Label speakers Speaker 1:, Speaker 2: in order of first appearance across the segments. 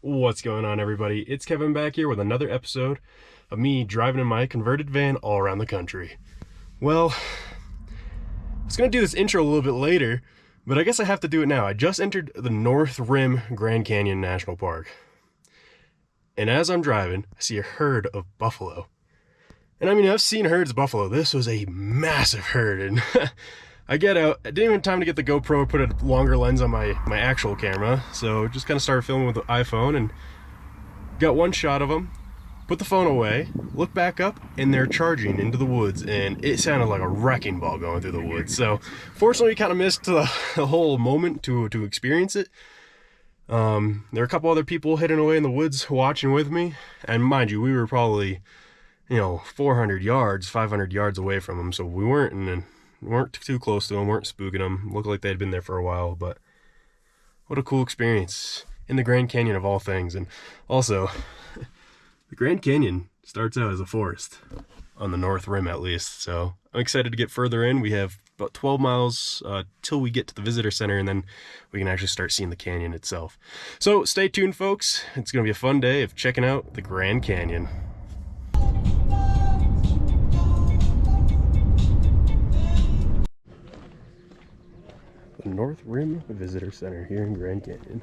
Speaker 1: What's going on, everybody? It's Kevin back here with another episode of me driving in my converted van all around the country. Well, I was going to do this intro a little bit later, but I guess I have to do it now. I just entered the North Rim Grand Canyon National Park. And as I'm driving, I see a herd of buffalo. And I mean, I've seen herds of buffalo. This was a massive herd, and I get out. I didn't even have time to get the GoPro, put a longer lens on my actual camera, so just kind of started filming with the iPhone and got one shot of them, put the phone away, look back up, and they're charging into the woods, and it sounded like a wrecking ball going through the woods. So fortunately, we kind of missed the whole moment to experience it. There were a couple other people hidden away in the woods watching with me, and mind you, we were probably 400 yards, 500 yards away from them, so we weren't too close to them, weren't spooking them. Looked like they had been there for a while, but what a cool experience in the Grand Canyon of all things. And also, the Grand Canyon starts out as a forest, on the North Rim at least, so I'm excited to get further in. We have about 12 miles till we get to the visitor center, and then we can actually start seeing the canyon itself. So stay tuned, folks. It's going to be a fun day of checking out the Grand Canyon. The North Rim Visitor Center here in Grand Canyon.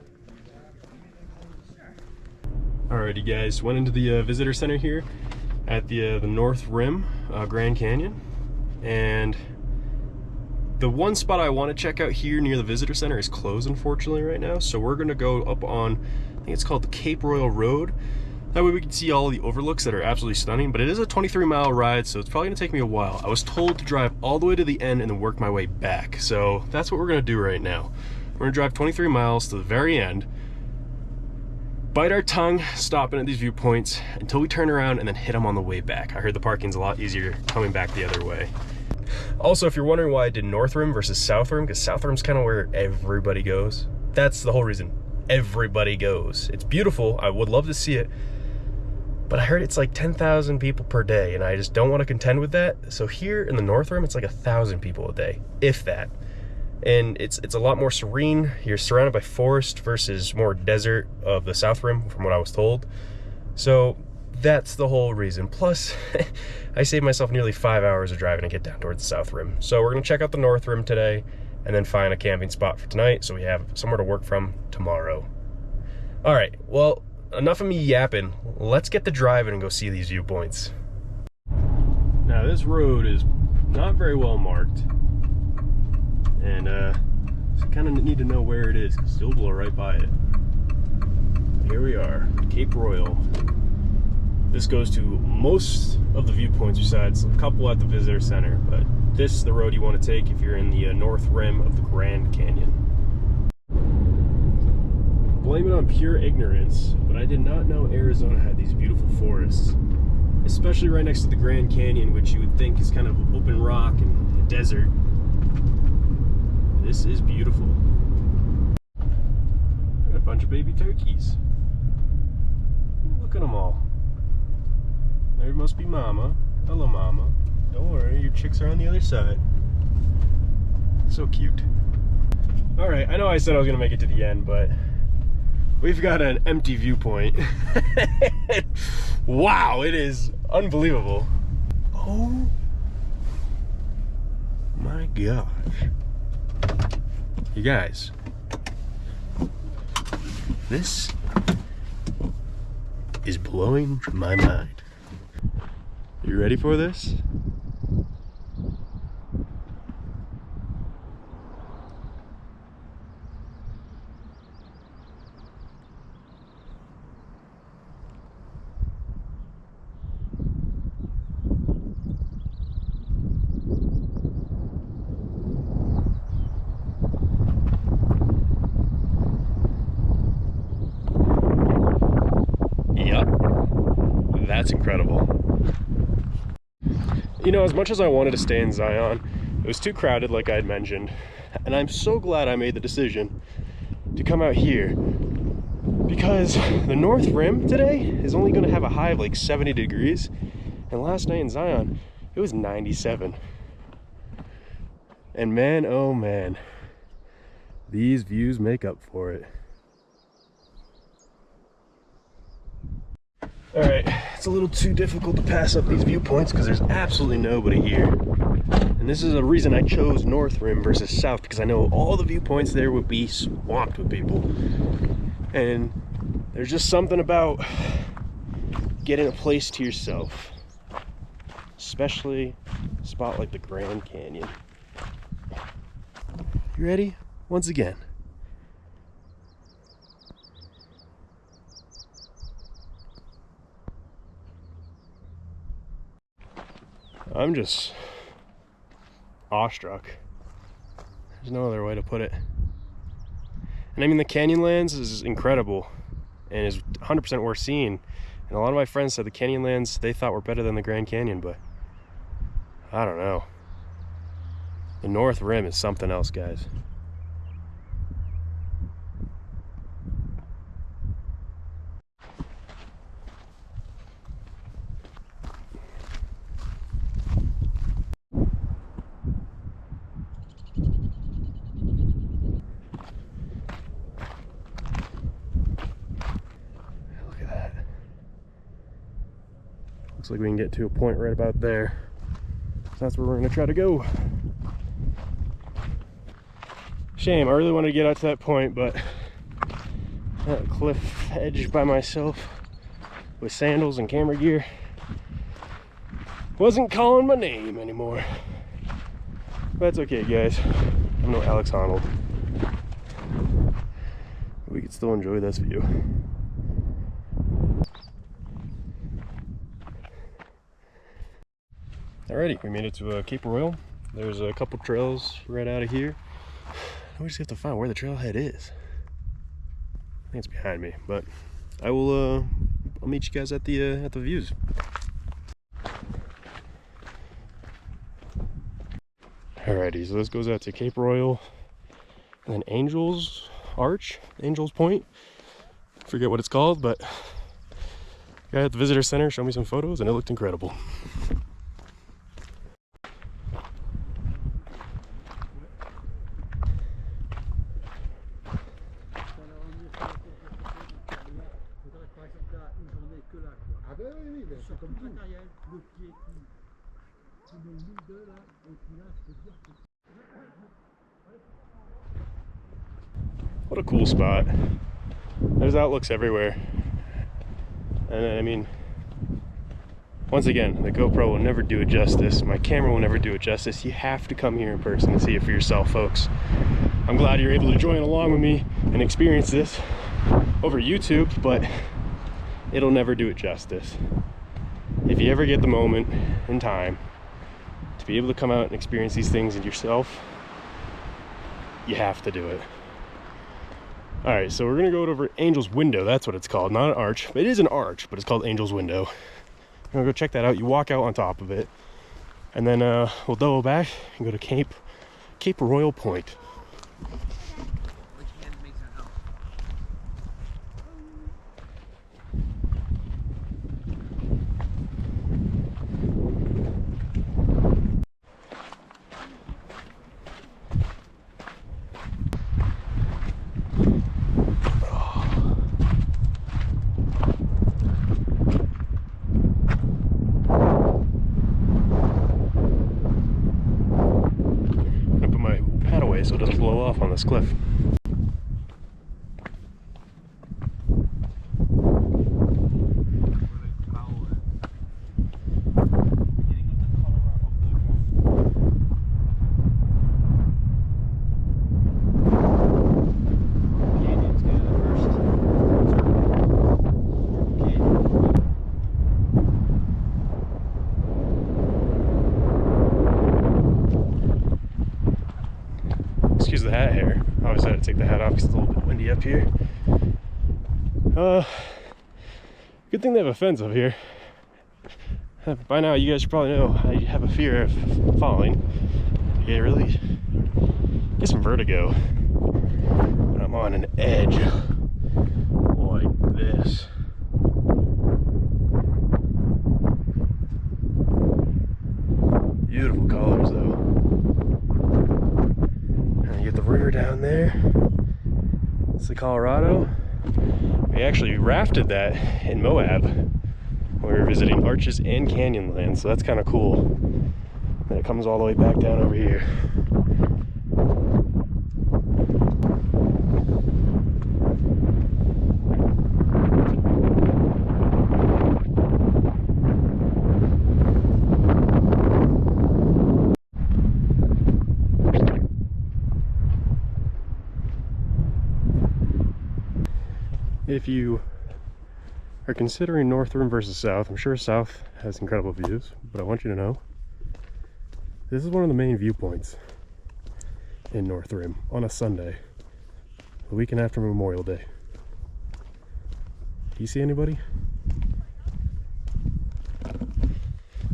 Speaker 1: Alrighty guys, went into the visitor center here at the North Rim Grand Canyon, and the one spot I want to check out here near the visitor center is closed unfortunately right now, so we're going to go up on, I think it's called the Cape Royal Road. That way we can see all the overlooks that are absolutely stunning, but it is a 23-mile ride, so it's probably gonna take me a while. I was told to drive all the way to the end and then work my way back, so that's what we're gonna do right now. We're gonna drive 23 miles to the very end, bite our tongue stopping at these viewpoints until we turn around and then hit them on the way back. I heard the parking's a lot easier coming back the other way. Also, if you're wondering why I did North Rim versus South Rim, because South Rim's kind of where everybody goes. That's the whole reason. Everybody goes. It's beautiful. I would love to see it. But I heard it's like 10,000 people per day, and I just don't want to contend with that. So here in the North Rim, it's like 1,000 people a day, if that. And it's a lot more serene. You're surrounded by forest versus more desert of the South Rim, from what I was told. So that's the whole reason. Plus, I saved myself nearly 5 hours of driving to get down towards the South Rim. So we're going to check out the North Rim today, and then find a camping spot for tonight, so we have somewhere to work from tomorrow. All right, well, enough of me yapping. Let's get to driving and go see these viewpoints. Now this road is not very well marked, and so kind of need to know where it is because you'll blow right by it. Here we are, Cape Royal. This goes to most of the viewpoints besides a couple at the visitor center, but this is the road you want to take if you're in the North Rim of the Grand Canyon. Blame it on pure ignorance, but I did not know Arizona had these beautiful forests, especially right next to the Grand Canyon, which you would think is kind of open rock and a desert. This is beautiful. Got a bunch of baby turkeys. Look at them all. There must be Mama. Hello, Mama. Don't worry, your chicks are on the other side. So cute. All right, I know I said I was gonna make it to the end, but we've got an empty viewpoint. Wow, it is unbelievable. Oh my gosh. You guys, this is blowing my mind. You ready for this? That's incredible. You know, as much as I wanted to stay in Zion, it was too crowded like I had mentioned, and I'm so glad I made the decision to come out here because the North Rim today is only going to have a high of like 70 degrees, and last night in Zion it was 97. And man, oh man, these views make up for it. All right, it's a little too difficult to pass up these viewpoints because there's absolutely nobody here. And this is a reason I chose North Rim versus South, because I know all the viewpoints there would be swamped with people. And there's just something about getting a place to yourself, especially a spot like the Grand Canyon. You ready? Once again. I'm just awestruck. There's no other way to put it. And I mean, the Canyonlands is incredible and is 100% worth seeing. And a lot of my friends said the Canyonlands they thought were better than the Grand Canyon, but I don't know. The North Rim is something else, guys. Looks like we can get to a point right about there. So that's where we're gonna try to go. Shame, I really wanted to get out to that point, but that cliff edge by myself with sandals and camera gear wasn't calling my name anymore. But that's okay, guys. I'm no Alex Honnold. We can still enjoy this view. Alrighty, we made it to Cape Royal. There's a couple trails right out of here. We just have to find where the trailhead is. I think it's behind me, but I will. I'll meet you guys at the views. Alrighty, so this goes out to Cape Royal, and then Angel's Arch, Angel's Point. Forget what it's called, but the guy at the visitor center showed me some photos, and it looked incredible. What a cool spot. There's outlooks everywhere. And I mean, once again, the GoPro will never do it justice. My camera will never do it justice. You have to come here in person and see it for yourself, folks. I'm glad you're able to join along with me and experience this over YouTube, but it'll never do it justice. If you ever get the moment in time to be able to come out and experience these things yourself, you have to do it. All right, so we're gonna go over Angel's Window. That's what it's called, not an arch. It is an arch, but it's called Angel's Window. We're gonna go check that out. You walk out on top of it, and then we'll double back and go to Cape Royal Point. So it doesn't blow off on this cliff. Excuse the hat hair. I always had to take the hat off because it's a little bit windy up here. Good thing they have a fence up here. By now you guys should probably know I have a fear of falling. Yeah, really get some vertigo. But I'm on an edge like this. Beautiful colors though. And you get the river down there. It's the Colorado. We actually rafted that in Moab We're visiting Arches and Canyonlands, so that's kind of cool. And it comes all the way back down over here. If you are considering North Rim versus South, I'm sure South has incredible views, but I want you to know this is one of the main viewpoints in North Rim on a Sunday, the weekend after Memorial Day. Do you see anybody?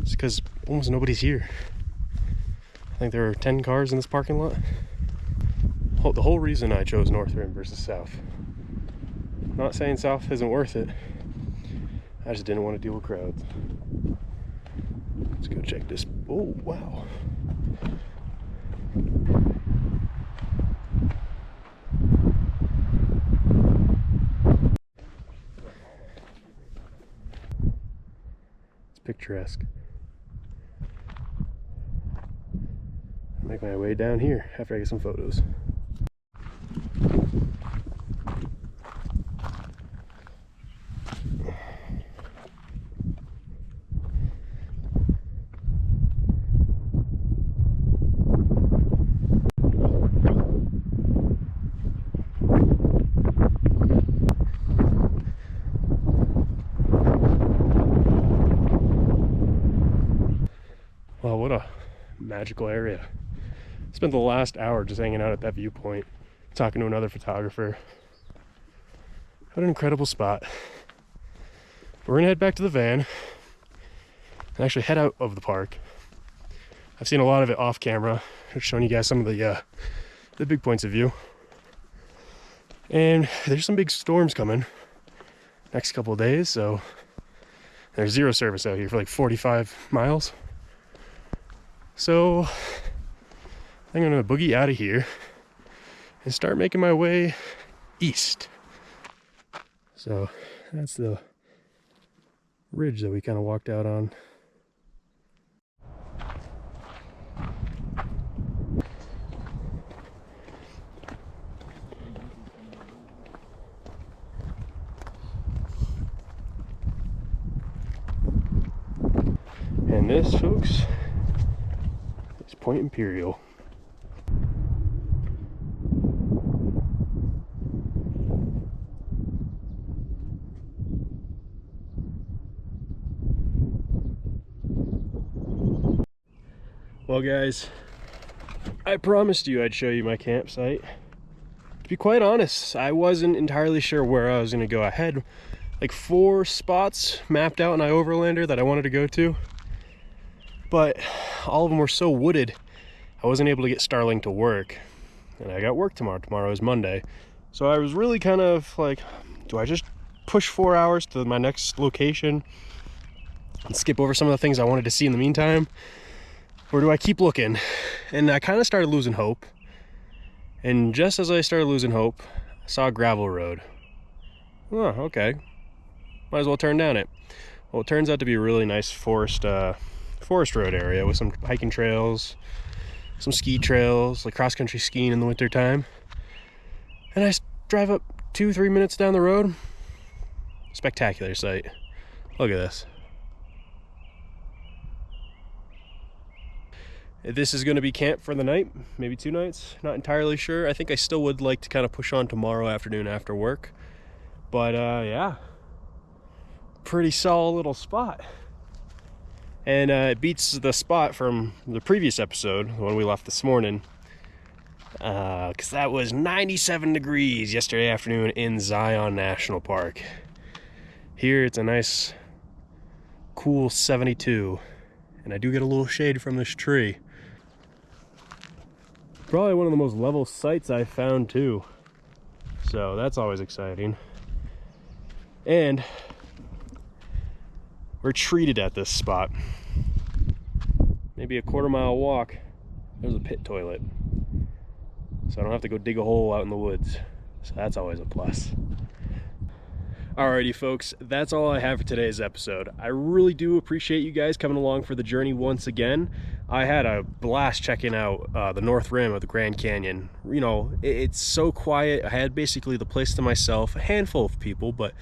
Speaker 1: It's because almost nobody's here. I think there are 10 cars in this parking lot. The whole reason I chose North Rim versus South. I'm not saying South isn't worth it. I just didn't want to deal with crowds. Let's go check this. Oh, wow. It's picturesque. I'll make my way down here after I get some photos. Wow, what a magical area. Spent the last hour just hanging out at that viewpoint, talking to another photographer. What an incredible spot. We're gonna head back to the van and actually head out of the park. I've seen a lot of it off camera. I've shown you guys some of the big points of view. And there's some big storms coming next couple of days, so there's zero service out here for like 45 miles. So I think I'm gonna boogie out of here and start making my way east. So that's the ridge that we kind of walked out on. And this, folks, is Point Imperial. Well, guys, I promised you I'd show you my campsite. To be quite honest, I wasn't entirely sure where I was going to go. I had like 4 spots mapped out in iOverlander that I wanted to go to, but all of them were so wooded I wasn't able to get Starlink to work, and I got work tomorrow. Tomorrow is Monday, so I was really kind of like, do I just push 4 hours to my next location and skip over some of the things I wanted to see in the meantime, or do I keep looking? And I kind of started losing hope, and just as I started losing hope, I saw a gravel road. Oh, okay, might as well turn down it. Well, it turns out to be a really nice forest road area with some hiking trails, some ski trails, like cross-country skiing in the winter time. And I drive up 2-3 minutes down the road. Spectacular sight. Look at this. This is going to be camp for the night, maybe 2 nights, not entirely sure. I think I still would like to kind of push on tomorrow afternoon after work. But yeah, pretty solid little spot. And it beats the spot from the previous episode, the one we left this morning, because that was 97 degrees yesterday afternoon in Zion National Park. Here it's a nice, cool 72, and I do get a little shade from this tree. Probably one of the most level sites I've found too, so that's always exciting. And we're treated at this spot. Maybe a 1/4 mile walk, there's a pit toilet, so I don't have to go dig a hole out in the woods, so that's always a plus. Alrighty folks, that's all I have for today's episode. I really do appreciate you guys coming along for the journey once again. I had a blast checking out the North Rim of the Grand Canyon. You know, it's so quiet. I had basically the place to myself, a handful of people, but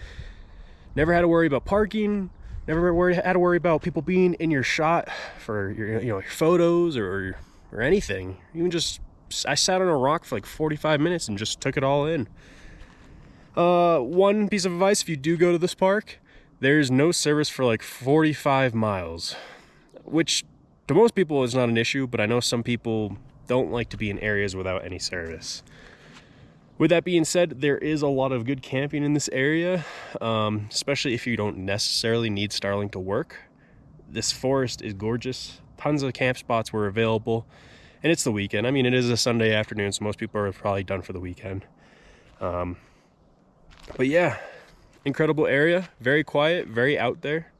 Speaker 1: never had to worry about parking, never had to worry about people being in your shot for your, your photos or anything. Even just, I sat on a rock for like 45 minutes and just took it all in. One piece of advice, if you do go to this park, there's no service for like 45 miles, which to most people is not an issue, but I know some people don't like to be in areas without any service. With that being said, there is a lot of good camping in this area, especially if you don't necessarily need Starlink to work. This forest is gorgeous. Tons of camp spots were available, and it's the weekend. I mean, it is a Sunday afternoon, so most people are probably done for the weekend. But yeah, incredible area, very quiet, very out there,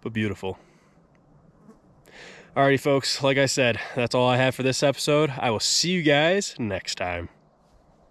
Speaker 1: but beautiful. Alrighty folks, like I said, that's all I have for this episode. I will see you guys next time.